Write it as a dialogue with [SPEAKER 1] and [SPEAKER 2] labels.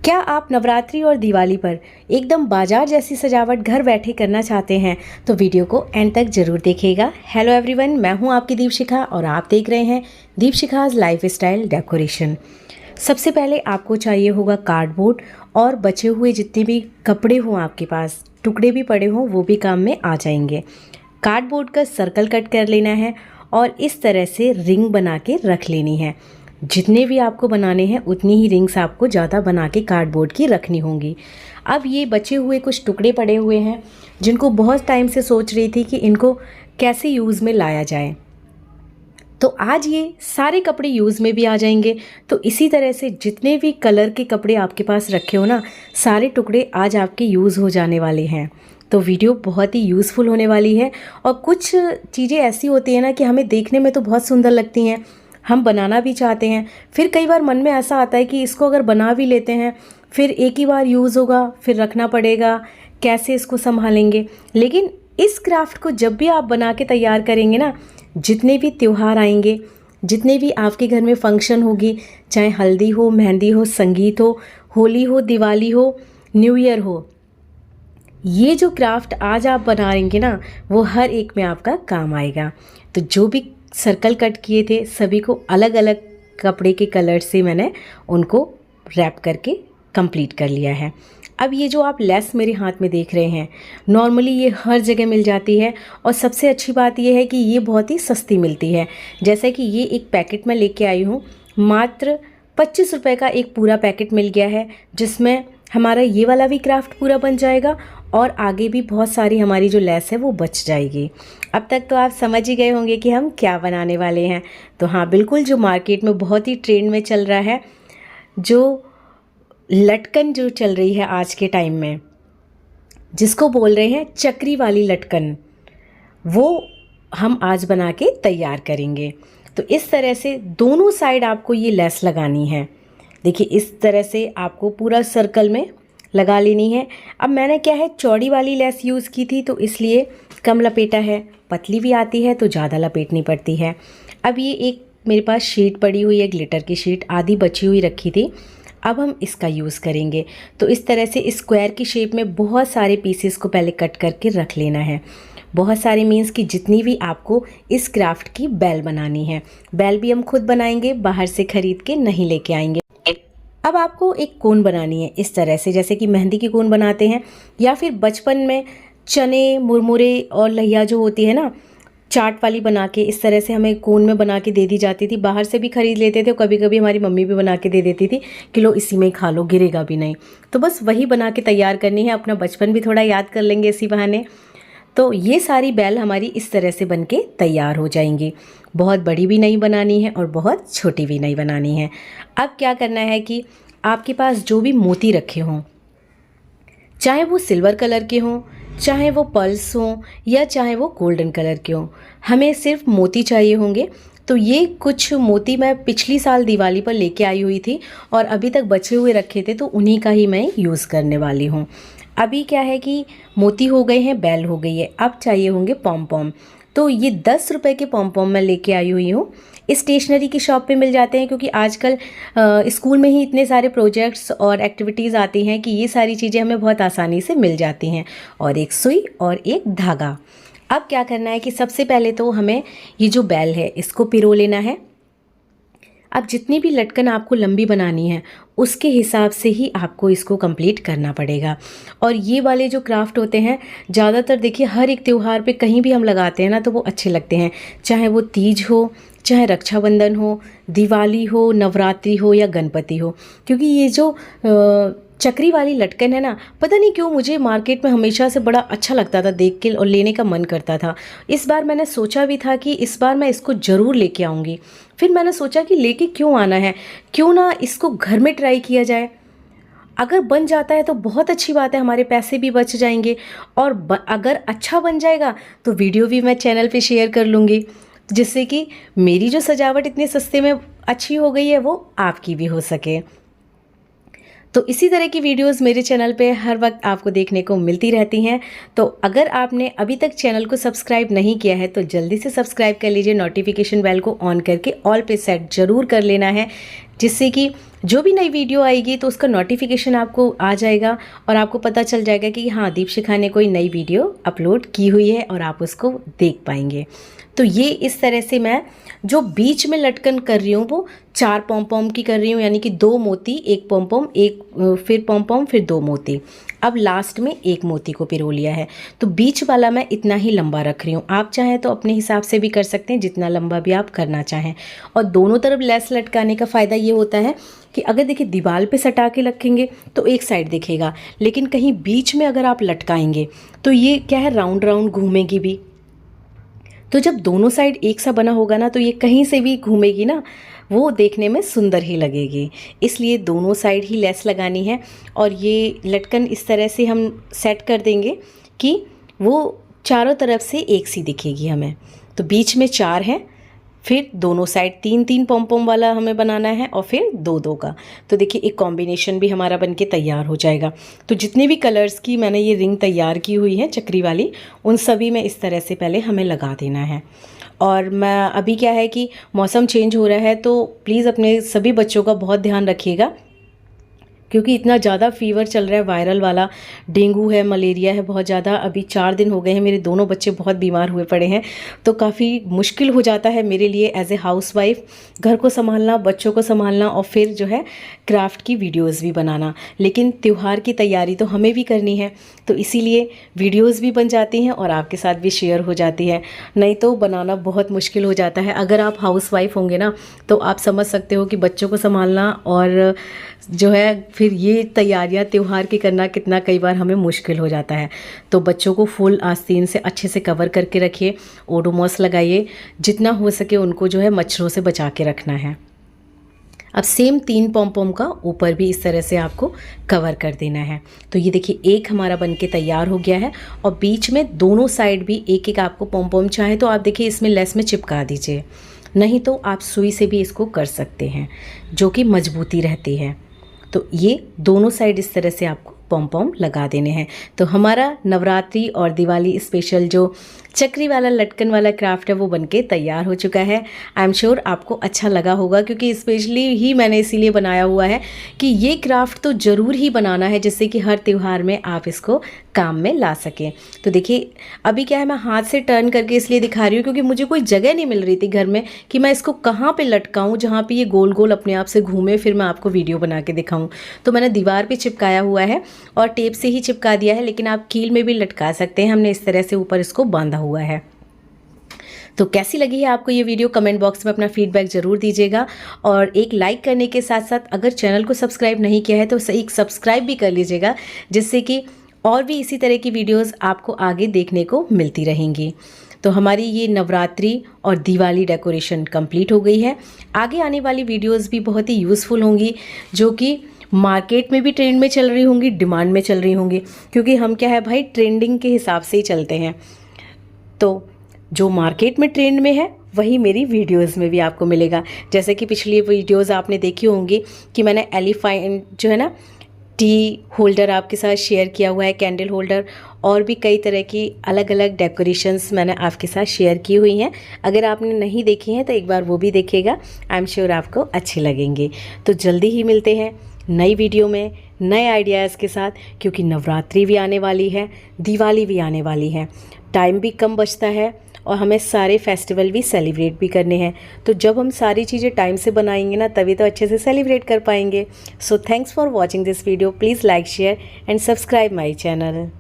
[SPEAKER 1] क्या आप नवरात्रि और दिवाली पर एकदम बाजार जैसी सजावट घर बैठे करना चाहते हैं तो वीडियो को एंड तक ज़रूर देखिएगा। हेलो एवरीवन, मैं हूं आपकी दीपशिखा और आप देख रहे हैं दीपशिखाज लाइफ स्टाइल डेकोरेशन। सबसे पहले आपको चाहिए होगा कार्डबोर्ड और बचे हुए जितने भी कपड़े हों आपके पास, टुकड़े भी पड़े हों वो भी काम में आ जाएंगे। कार्डबोर्ड का सर्कल कट कर लेना है और इस तरह से रिंग बना के रख लेनी है। जितने भी आपको बनाने हैं उतनी ही रिंग्स आपको ज़्यादा बना के कार्डबोर्ड की रखनी होंगी। अब ये बचे हुए कुछ टुकड़े पड़े हुए हैं जिनको बहुत टाइम से सोच रही थी कि इनको कैसे यूज़ में लाया जाए, तो आज ये सारे कपड़े यूज़ में भी आ जाएंगे। तो इसी तरह से जितने भी कलर के कपड़े आपके पास रखे हो ना, सारे टुकड़े आज आपके यूज़ हो जाने वाले हैं। तो वीडियो बहुत ही यूज़फुल होने वाली है। और कुछ चीज़ें ऐसी होती हैं ना कि हमें देखने में तो बहुत सुंदर लगती हैं, हम बनाना भी चाहते हैं, फिर कई बार मन में ऐसा आता है कि इसको अगर बना भी लेते हैं फिर एक ही बार यूज़ होगा, फिर रखना पड़ेगा, कैसे इसको संभालेंगे। लेकिन इस क्राफ्ट को जब भी आप बना के तैयार करेंगे ना, जितने भी त्यौहार आएंगे, जितने भी आपके घर में फंक्शन होगी, चाहे हल्दी हो, मेहंदी हो, संगीत हो, होली हो, दिवाली हो, न्यू ईयर हो, ये जो क्राफ्ट आज आप बनाएंगे ना वो हर एक में आपका काम आएगा। तो जो भी सर्कल कट किए थे सभी को अलग अलग कपड़े के कलर से मैंने उनको रैप करके कंप्लीट कर लिया है। अब ये जो आप लेस मेरे हाथ में देख रहे हैं, नॉर्मली ये हर जगह मिल जाती है और सबसे अच्छी बात ये है कि ये बहुत ही सस्ती मिलती है। जैसे कि ये एक पैकेट में लेके आई हूँ, मात्र 25 रुपये का एक पूरा पैकेट मिल गया है, जिसमें हमारा ये वाला भी क्राफ्ट पूरा बन जाएगा और आगे भी बहुत सारी हमारी जो लेस है वो बच जाएगी। अब तक तो आप समझ ही गए होंगे कि हम क्या बनाने वाले हैं। तो हाँ, बिल्कुल जो मार्केट में बहुत ही ट्रेंड में चल रहा है, जो लटकन जो चल रही है आज के टाइम में, जिसको बोल रहे हैं चक्री वाली लटकन, वो हम आज बना के तैयार करेंगे। तो इस तरह से दोनों साइड आपको ये लेस लगानी है। देखिए इस तरह से आपको पूरा सर्कल में लगा लेनी है। अब मैंने क्या है, चौड़ी वाली लेस यूज़ की थी तो इसलिए कम लपेटा है, पतली भी आती है तो ज़्यादा लपेटनी पड़ती है। अब ये एक मेरे पास शीट पड़ी हुई है, ग्लिटर की शीट आधी बची हुई रखी थी, अब हम इसका यूज़ करेंगे। तो इस तरह से स्क्वायर की शेप में बहुत सारे पीसेस को पहले कट करके रख लेना है। बहुत सारे मीन्स कि जितनी भी आपको इस क्राफ्ट की बेल बनानी है। बेल भी हम खुद बनाएंगे, बाहर से ख़रीद के नहीं लेके आएंगे। अब आपको एक कोन बनानी है इस तरह से, जैसे कि मेहंदी की कोन बनाते हैं, या फिर बचपन में चने, मुरमुरे और लहिया जो होती है ना, चाट वाली बना के इस तरह से हमें कोन में बना के दे दी जाती थी। बाहर से भी खरीद लेते थे और कभी कभी हमारी मम्मी भी बना के दे देती थी कि लो इसी में खा लो, गिरेगा भी नहीं। तो बस वही बना के तैयार करनी है, अपना बचपन भी थोड़ा याद कर लेंगे इसी बहाने। तो ये सारी बेल हमारी इस तरह से बन के तैयार हो जाएंगी। बहुत बड़ी भी नहीं बनानी है और बहुत छोटी भी नहीं बनानी है। अब क्या करना है कि आपके पास जो भी मोती रखे हों, चाहे वो सिल्वर कलर के हों, चाहे वो पर्ल्स हों, या चाहे वो गोल्डन कलर के हों, हमें सिर्फ मोती चाहिए होंगे। तो ये कुछ मोती मैं पिछली साल दिवाली पर लेके आई हुई थी और अभी तक बचे हुए रखे थे, तो उन्हीं का ही मैं यूज़ करने वाली हूँ। अभी क्या है कि मोती हो गए हैं, बेल हो गई है, अब चाहिए होंगे पॉम पॉम। तो ये 10 रुपये के पॉम पॉम मैं लेके आई हुई हूँ। स्टेशनरी की शॉप पे मिल जाते हैं, क्योंकि आजकल स्कूल में ही इतने सारे प्रोजेक्ट्स और एक्टिविटीज़ आती हैं कि ये सारी चीज़ें हमें बहुत आसानी से मिल जाती हैं। और एक सुई और एक धागा। अब क्या करना है कि सबसे पहले तो हमें ये जो बेल है इसको पिरो लेना है। अब जितनी भी लटकन आपको लंबी बनानी है उसके हिसाब से ही आपको इसको कंप्लीट करना पड़ेगा। और ये वाले जो क्राफ्ट होते हैं ज़्यादातर देखिए हर एक त्यौहार पे कहीं भी हम लगाते हैं ना तो वो अच्छे लगते हैं, चाहे वो तीज हो, चाहे रक्षाबंधन हो, दिवाली हो, नवरात्रि हो या गणपति हो। क्योंकि ये जो चक्री वाली लटकन है ना, पता नहीं क्यों मुझे मार्केट में हमेशा से बड़ा अच्छा लगता था देख के और लेने का मन करता था। इस बार मैंने सोचा भी था कि इस बार मैं इसको ज़रूर लेके आऊँगी। फिर मैंने सोचा कि लेके क्यों आना है, क्यों ना इसको घर में ट्राई किया जाए। अगर बन जाता है तो बहुत अच्छी बात है, हमारे पैसे भी बच जाएंगे। और अगर अच्छा बन जाएगा तो वीडियो भी मैं चैनल पे शेयर कर लूँगी, जिससे कि मेरी जो सजावट इतने सस्ते में अच्छी हो गई है वो आपकी भी हो सके। तो इसी तरह की वीडियोस मेरे चैनल पे हर वक्त आपको देखने को मिलती रहती हैं। तो अगर आपने अभी तक चैनल को सब्सक्राइब नहीं किया है तो जल्दी से सब्सक्राइब कर लीजिए, नोटिफिकेशन बेल को ऑन करके ऑल पे सेट ज़रूर कर लेना है, जिससे कि जो भी नई वीडियो आएगी तो उसका नोटिफिकेशन आपको आ जाएगा और आपको पता चल जाएगा कि हाँ, दीपशिखा ने कोई नई वीडियो अपलोड की हुई है और आप उसको देख पाएंगे। तो ये इस तरह से मैं जो बीच में लटकन कर रही हूँ वो 4 पॉम की कर रही हूँ, यानी कि 2 मोती, 1 पॉम, एक फिर पॉम, फिर 2 मोती। अब लास्ट में 1 मोती को पिरो लिया है। तो बीच वाला मैं इतना ही लंबा रख रही हूँ। आप चाहें तो अपने हिसाब से भी कर सकते हैं, जितना लंबा भी आप करना चाहें। और दोनों तरफ लेस लटकाने का फ़ायदा ये होता है कि अगर देखिए दीवार पे सटा के रखेंगे तो एक साइड दिखेगा, लेकिन कहीं बीच में अगर आप लटकाएंगे तो ये क्या है, राउंड राउंड घूमेगी भी। तो जब दोनों साइड एक सा बना होगा ना तो ये कहीं से भी घूमेगी ना, वो देखने में सुंदर ही लगेगी। इसलिए दोनों साइड ही लेस लगानी है और ये लटकन इस तरह से हम सेट कर देंगे कि वो चारों तरफ से एक सी दिखेगी हमें। तो बीच में 4 हैं, फिर दोनों साइड 3-3 पॉम वाला हमें बनाना है और फिर 2-2 का। तो देखिए एक कॉम्बिनेशन भी हमारा बनके तैयार हो जाएगा। तो जितने भी कलर्स की मैंने ये रिंग तैयार की हुई है चक्री वाली, उन सभी में इस तरह से पहले हमें लगा देना है। और मैं अभी क्या है कि मौसम चेंज हो रहा है तो प्लीज़ अपने सभी बच्चों का बहुत ध्यान रखिएगा, क्योंकि इतना ज़्यादा फीवर चल रहा है, वायरल वाला, डेंगू है, मलेरिया है बहुत ज़्यादा। अभी 4 दिन हो गए हैं, मेरे दोनों बच्चे बहुत बीमार हुए पड़े हैं। तो काफ़ी मुश्किल हो जाता है मेरे लिए एज ए हाउसवाइफ, घर को संभालना, बच्चों को संभालना और फिर जो है क्राफ्ट की वीडियोज़ भी बनाना। लेकिन त्यौहार की तैयारी तो हमें भी करनी है, तो इसीलिए वीडियोज़ भी बन जाती हैं और आपके साथ भी शेयर हो जाती है। नहीं तो बनाना बहुत मुश्किल हो जाता है। अगर आप हाउसवाइफ होंगे ना तो आप समझ सकते हो कि बच्चों को संभालना और जो है फिर ये तैयारियां त्यौहार की करना कितना कई बार हमें मुश्किल हो जाता है। तो बच्चों को फुल आस्तीन से अच्छे से कवर करके रखिए, ओडोमॉस लगाइए, जितना हो सके उनको जो है मच्छरों से बचा के रखना है। अब सेम 3 पॉम का ऊपर भी इस तरह से आपको कवर कर देना है। तो ये देखिए एक हमारा बनके तैयार हो गया है और बीच में दोनों साइड भी एक एक आपको पॉम चाहे तो आप देखिए इसमें लेस में चिपका दीजिए, नहीं तो आप सुई से भी इसको कर सकते हैं, जो कि मजबूती रहती है। तो ये दोनों साइड इस तरह से आपको पॉम लगा देने हैं। तो हमारा नवरात्रि और दिवाली स्पेशल जो चक्री वाला लटकन वाला क्राफ्ट है वो बनके तैयार हो चुका है। आई एम श्योर आपको अच्छा लगा होगा, क्योंकि स्पेशली ही मैंने इसीलिए बनाया हुआ है कि ये क्राफ्ट तो ज़रूर ही बनाना है, जिससे कि हर त्यौहार में आप इसको काम में ला सकें। तो देखिए अभी क्या है, मैं हाथ से टर्न करके इसलिए दिखा रही हूँ क्योंकि मुझे कोई जगह नहीं मिल रही थी घर में कि मैं इसको कहाँ पे लटकाऊँ जहाँ पे ये गोल गोल अपने आप से घूमे, फिर मैं आपको वीडियो बना के दिखाऊँ। तो मैंने दीवार पे चिपकाया हुआ है और टेप से ही चिपका दिया है, लेकिन आप कील में भी लटका सकते हैं। हमने इस तरह से ऊपर इसको बांधा हुआ है। तो कैसी लगी है आपको ये वीडियो, कमेंट बॉक्स में अपना फीडबैक ज़रूर दीजिएगा। और एक लाइक करने के साथ साथ अगर चैनल को सब्सक्राइब नहीं किया है तो एक सब्सक्राइब भी कर लीजिएगा, जिससे कि और भी इसी तरह की वीडियोस आपको आगे देखने को मिलती रहेंगी। तो हमारी ये नवरात्रि और दिवाली डेकोरेशन कंप्लीट हो गई है। आगे आने वाली वीडियोस भी बहुत ही यूज़फुल होंगी, जो कि मार्केट में भी ट्रेंड में चल रही होंगी, डिमांड में चल रही होंगी, क्योंकि हम क्या है भाई ट्रेंडिंग के हिसाब से ही चलते हैं। तो जो मार्केट में ट्रेंड में है वही मेरी वीडियोस में भी आपको मिलेगा। जैसे कि पिछली वीडियोस आपने देखी होंगी कि मैंने एलिफेंट जो है ना टी होल्डर आपके साथ शेयर किया हुआ है, कैंडल होल्डर, और भी कई तरह की अलग अलग डेकोरेशंस मैंने आपके साथ शेयर की हुई हैं। अगर आपने नहीं देखी हैं तो एक बार वो भी देखिएगा, आई एम श्योर आपको अच्छी लगेंगी। तो जल्दी ही मिलते हैं नई वीडियो में नए आइडियाज़ के साथ, क्योंकि नवरात्रि भी आने वाली है, दिवाली भी आने वाली है, टाइम भी कम बचता है और हमें सारे फेस्टिवल भी सेलिब्रेट भी करने हैं। तो जब हम सारी चीज़ें टाइम से बनाएंगे ना, तभी तो अच्छे से सेलिब्रेट कर पाएंगे। So thanks for watching this video. Please like, share and subscribe my channel.